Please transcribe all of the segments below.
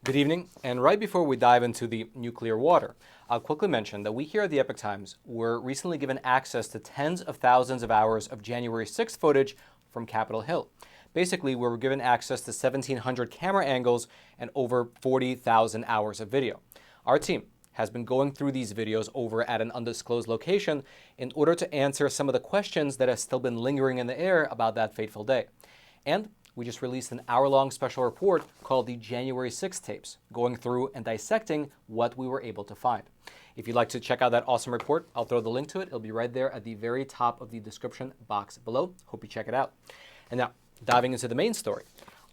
Good evening, and right before we dive into the nuclear water, I'll quickly mention that we here at the Epoch Times were recently given access to tens of thousands of hours of January 6th footage from Capitol Hill. Basically, we were given access to 1,700 camera angles and over 40,000 hours of video. Our team has been going through these videos over at an undisclosed location in order to answer some of the questions that have still been lingering in the air about that fateful day. And we just released an hour-long special report called the January 6th tapes, going through and dissecting what we were able to find. If you'd like to check out that awesome report, I'll throw the link to it. It'll be right there at the very top of the description box below. Hope you check it out. And now, diving into the main story.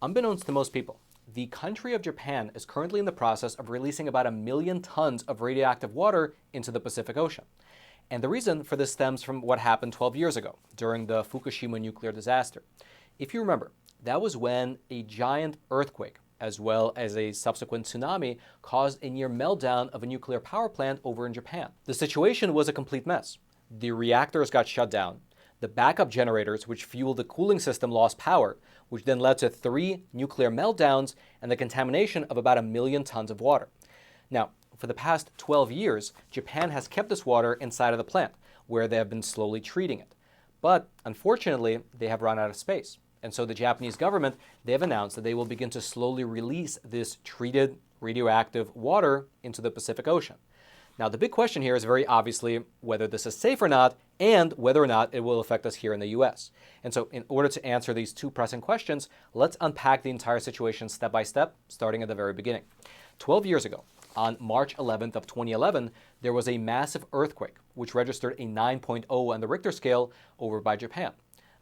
Unbeknownst to most people, the country of Japan is currently in the process of releasing about 1 million tons of radioactive water into the Pacific Ocean. And the reason for this stems from what happened 12 years ago during the Fukushima nuclear disaster. If you remember, that was when a giant earthquake, as well as a subsequent tsunami, caused a near meltdown of a nuclear power plant over in Japan. The situation was a complete mess. The reactors got shut down. The backup generators, which fueled the cooling system, lost power, which then led to 3 nuclear meltdowns and the contamination of about 1 million tons of water. Now, for the past 12 years, Japan has kept this water inside of the plant, where they have been slowly treating it. But unfortunately, they have run out of space. And so the Japanese government, they have announced that they will begin to slowly release this treated radioactive water into the Pacific Ocean. Now, the big question here is very obviously whether this is safe or not, and whether or not it will affect us here in the US. And so in order to answer these two pressing questions, let's unpack the entire situation step by step, starting at the very beginning. 12 years ago, on March 11th of 2011, there was a massive earthquake, which registered a 9.0 on the Richter scale over by Japan.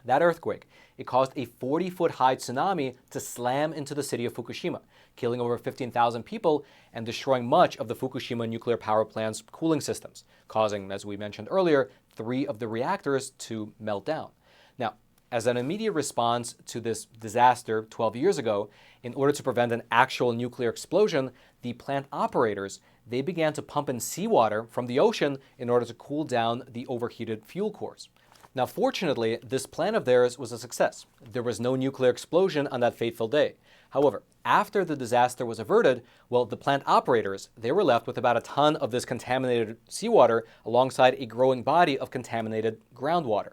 That earthquake, it caused a 40-foot high tsunami to slam into the city of Fukushima, killing over 15,000 people and destroying much of the Fukushima nuclear power plant's cooling systems, causing, as we mentioned earlier, 3 of the reactors to melt down. Now, as an immediate response to this disaster 12 years ago, in order to prevent an actual nuclear explosion, the plant operators, they began to pump in seawater from the ocean in order to cool down the overheated fuel cores. Now, fortunately, this plan of theirs was a success. There was no nuclear explosion on that fateful day. However, after the disaster was averted, well, the plant operators, they were left with about a ton of this contaminated seawater alongside a growing body of contaminated groundwater.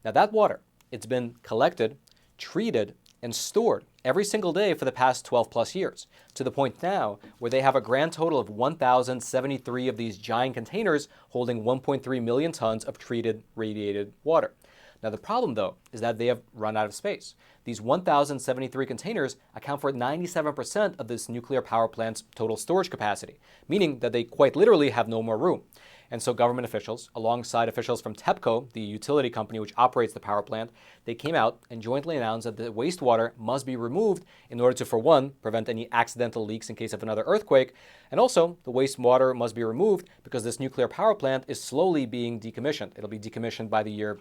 Now, that water, it's been collected, treated, and stored every single day for the past 12 plus years, to the point now where they have a grand total of 1,073 of these giant containers holding 1.3 million tons of treated radiated water. Now, the problem, though, is that they have run out of space. These 1,073 containers account for 97% of this nuclear power plant's total storage capacity, meaning that they quite literally have no more room. And so government officials, alongside officials from TEPCO, the utility company which operates the power plant, they came out and jointly announced that the wastewater must be removed in order to, for one, prevent any accidental leaks in case of another earthquake, and also the wastewater must be removed because this nuclear power plant is slowly being decommissioned. It'll be decommissioned by the year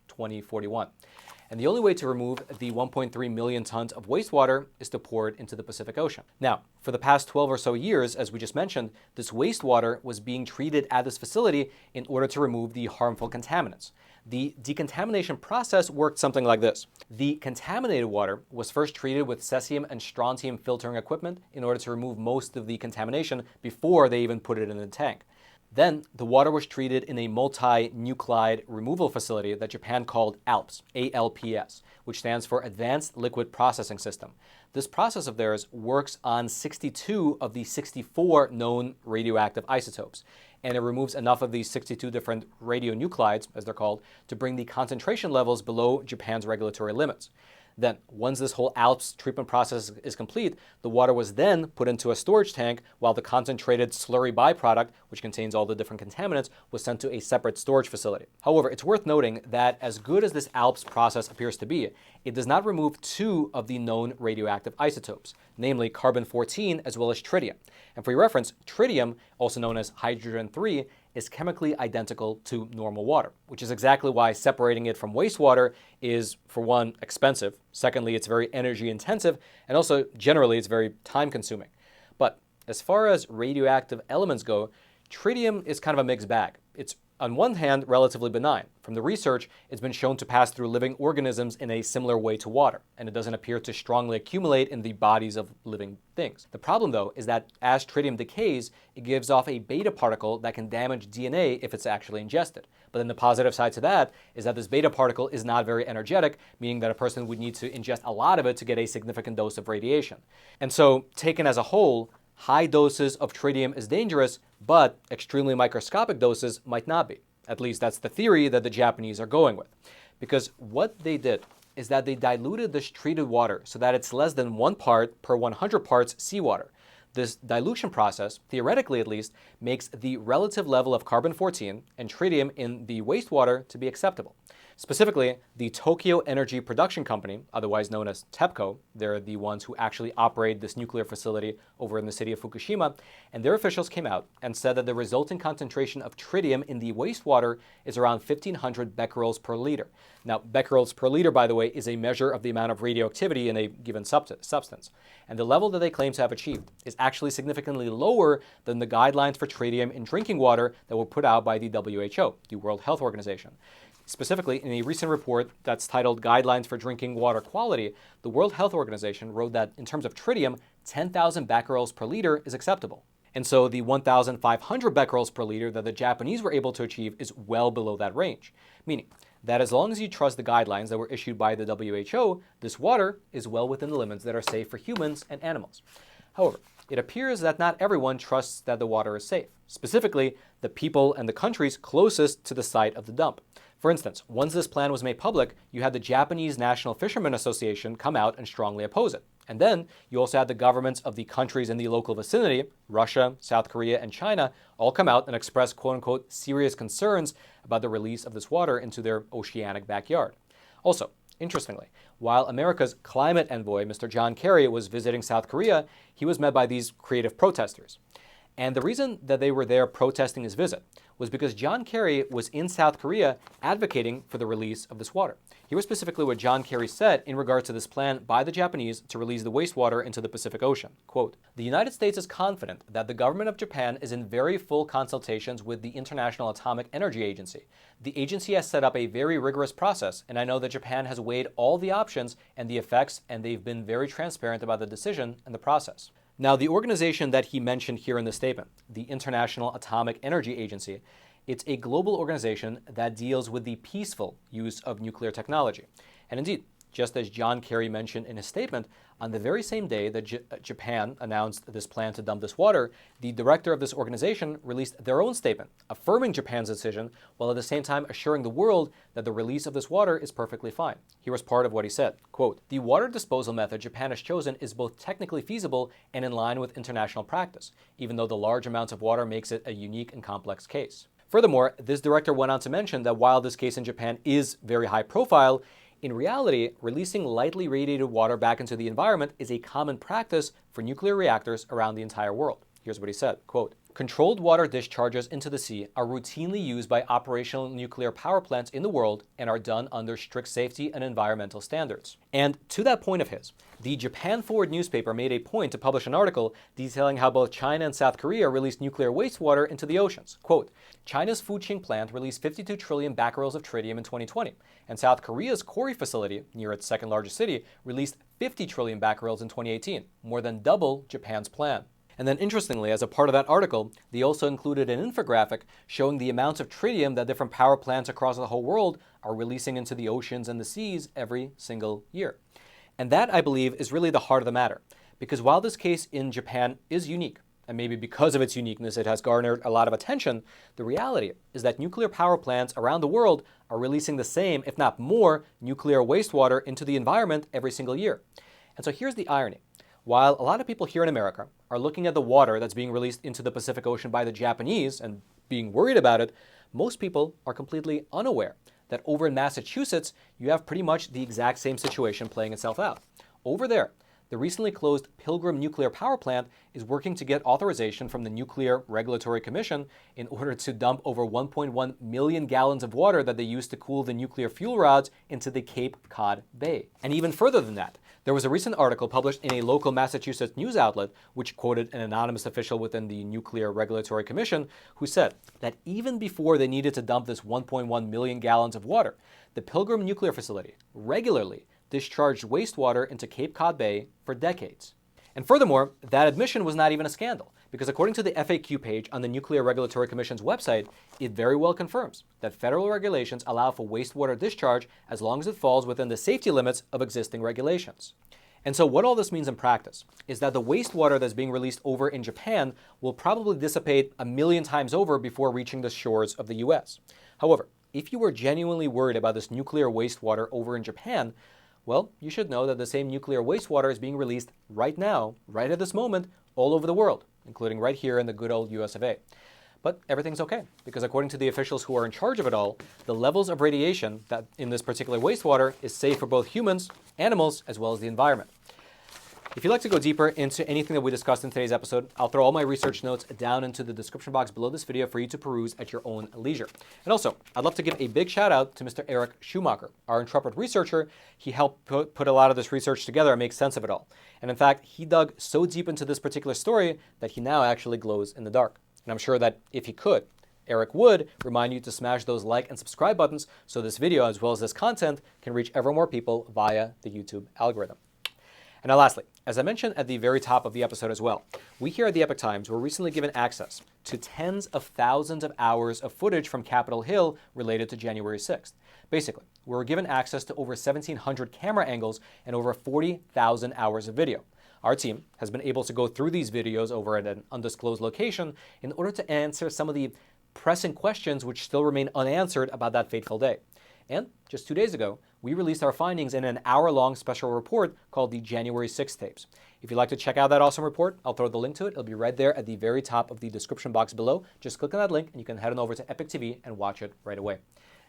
2041. And the only way to remove the 1.3 million tons of wastewater is to pour it into the Pacific Ocean. Now, for the past 12 or so years, as we just mentioned, this wastewater was being treated at this facility in order to remove the harmful contaminants. The decontamination process worked something like this. The contaminated water was first treated with cesium and strontium filtering equipment in order to remove most of the contamination before they even put it in the tank. Then, the water was treated in a multi-nuclide removal facility that Japan called ALPS, A-L-P-S, which stands for Advanced Liquid Processing System. This process of theirs works on 62 of the 64 known radioactive isotopes, and it removes enough of these 62 different radionuclides, as they're called, to bring the concentration levels below Japan's regulatory limits. Then, once this whole ALPS treatment process is complete, the water was then put into a storage tank while the concentrated slurry byproduct, which contains all the different contaminants, was sent to a separate storage facility. However, it's worth noting that as good as this ALPS process appears to be, it does not remove 2 of the known radioactive isotopes, namely carbon-14 as well as tritium. And for your reference, tritium, also known as hydrogen-3, is chemically identical to normal water, which is exactly why separating it from wastewater is, for one, expensive. Secondly, it's very energy intensive, and also generally it's very time consuming. But as far as radioactive elements go, tritium is kind of a mixed bag. It's on one hand, relatively benign. From the research, it's been shown to pass through living organisms in a similar way to water, and it doesn't appear to strongly accumulate in the bodies of living things. The problem, though, is that as tritium decays, it gives off a beta particle that can damage DNA if it's actually ingested. But then the positive side to that is that this beta particle is not very energetic, meaning that a person would need to ingest a lot of it to get a significant dose of radiation. And so, taken as a whole, high doses of tritium is dangerous, but extremely microscopic doses might not be. At least that's the theory that the Japanese are going with. Because what they did is that they diluted this treated water so that it's less than 1 part per 100 parts seawater. This dilution process, theoretically at least, makes the relative level of carbon-14 and tritium in the wastewater to be acceptable. Specifically, the Tokyo Energy Production Company, otherwise known as TEPCO, they're the ones who actually operate this nuclear facility over in the city of Fukushima, and their officials came out and said that the resulting concentration of tritium in the wastewater is around 1,500 becquerels per liter. Now, becquerels per liter, by the way, is a measure of the amount of radioactivity in a given substance. And the level that they claim to have achieved is actually significantly lower than the guidelines for tritium in drinking water that were put out by the WHO, the World Health Organization. Specifically, in a recent report that's titled Guidelines for Drinking Water Quality, the World Health Organization wrote that in terms of tritium, 10,000 becquerels per liter is acceptable. And so the 1,500 becquerels per liter that the Japanese were able to achieve is well below that range, meaning that as long as you trust the guidelines that were issued by the WHO, this water is well within the limits that are safe for humans and animals. However, it appears that not everyone trusts that the water is safe, specifically the people and the countries closest to the site of the dump. For instance, once this plan was made public, you had the Japanese National Fishermen Association come out and strongly oppose it. And then you also had the governments of the countries in the local vicinity, Russia, South Korea, and China, all come out and express quote-unquote serious concerns about the release of this water into their oceanic backyard. Also, interestingly, while America's climate envoy, Mr. John Kerry, was visiting South Korea, he was met by these creative protesters. And the reason that they were there protesting his visit was because John Kerry was in South Korea advocating for the release of this water. Here was specifically what John Kerry said in regard to this plan by the Japanese to release the wastewater into the Pacific Ocean. Quote, "The United States is confident that the government of Japan is in very full consultations with the International Atomic Energy Agency. The agency has set up a very rigorous process, and I know that Japan has weighed all the options and the effects, and they've been very transparent about the decision and the process." Now, the organization that he mentioned here in the statement, the International Atomic Energy Agency, it's a global organization that deals with the peaceful use of nuclear technology. And indeed, just as John Kerry mentioned in his statement, on the very same day that Japan announced this plan to dump this water, the director of this organization released their own statement, affirming Japan's decision, while at the same time assuring the world that the release of this water is perfectly fine. Here was part of what he said, quote, "The water disposal method Japan has chosen is both technically feasible and in line with international practice, even though the large amounts of water makes it a unique and complex case." Furthermore, this director went on to mention that while this case in Japan is very high profile, in reality, releasing lightly radiated water back into the environment is a common practice for nuclear reactors around the entire world. Here's what he said, quote, "Controlled water discharges into the sea are routinely used by operational nuclear power plants in the world and are done under strict safety and environmental standards." And to that point of his, the Japan Forward newspaper made a point to publish an article detailing how both China and South Korea released nuclear wastewater into the oceans. Quote, "China's Fuqing plant released 52 trillion becquerels of tritium in 2020, and South Korea's Kori facility, near its second largest city, released 50 trillion becquerels in 2018, more than double Japan's plan." And then interestingly, as a part of that article, they also included an infographic showing the amounts of tritium that different power plants across the whole world are releasing into the oceans and the seas every single year. And that, I believe, is really the heart of the matter. Because while this case in Japan is unique, and maybe because of its uniqueness it has garnered a lot of attention, the reality is that nuclear power plants around the world are releasing the same, if not more, nuclear wastewater into the environment every single year. And so here's the irony. While a lot of people here in America are looking at the water that's being released into the Pacific Ocean by the Japanese and being worried about it, most people are completely unaware that over in Massachusetts, you have pretty much the exact same situation playing itself out. Over there, the recently closed Pilgrim nuclear power plant is working to get authorization from the Nuclear Regulatory Commission in order to dump over 1.1 million gallons of water that they use to cool the nuclear fuel rods into the Cape Cod Bay. And even further than that, there was a recent article published in a local Massachusetts news outlet which quoted an anonymous official within the Nuclear Regulatory Commission who said that even before they needed to dump this 1.1 million gallons of water, the Pilgrim nuclear facility regularly discharged wastewater into Cape Cod Bay for decades. And furthermore, that admission was not even a scandal, because according to the FAQ page on the Nuclear Regulatory Commission's website, it very well confirms that federal regulations allow for wastewater discharge as long as it falls within the safety limits of existing regulations. And so what all this means in practice is that the wastewater that's being released over in Japan will probably dissipate 1 million times over before reaching the shores of the US. However, if you were genuinely worried about this nuclear wastewater over in Japan, well, you should know that the same nuclear wastewater is being released right now, right at this moment, all over the world, including right here in the good old US of A. But everything's okay, because according to the officials who are in charge of it all, the levels of radiation that in this particular wastewater is safe for both humans, animals, as well as the environment. If you'd like to go deeper into anything that we discussed in today's episode, I'll throw all my research notes down into the description box below this video for you to peruse at your own leisure. And also, I'd love to give a big shout out to Mr. Eric Schumacher, our intrepid researcher. He helped put a lot of this research together and make sense of it all. And in fact, he dug so deep into this particular story that he now actually glows in the dark. And I'm sure that if he could, Eric would remind you to smash those like and subscribe buttons so this video, as well as this content, can reach ever more people via the YouTube algorithm. And now lastly, as I mentioned at the very top of the episode as well, we here at the Epoch Times were recently given access to tens of thousands of hours of footage from Capitol Hill related to January 6th. Basically, we were given access to over 1,700 camera angles and over 40,000 hours of video. Our team has been able to go through these videos over at an undisclosed location in order to answer some of the pressing questions which still remain unanswered about that fateful day. And just 2 days ago, we released our findings in an hour-long special report called the January 6th tapes. If you'd like to check out that awesome report, I'll throw the link to it. It'll be right there at the very top of the description box below. Just click on that link and you can head on over to Epoch TV and watch it right away.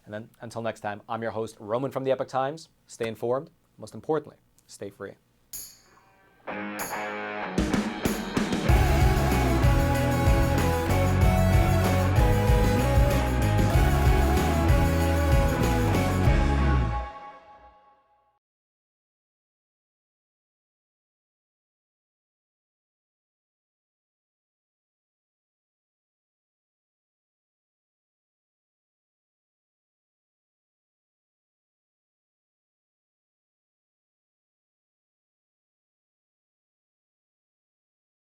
And then until next time, I'm your host, Roman from the Epoch Times. Stay informed. Most importantly, stay free.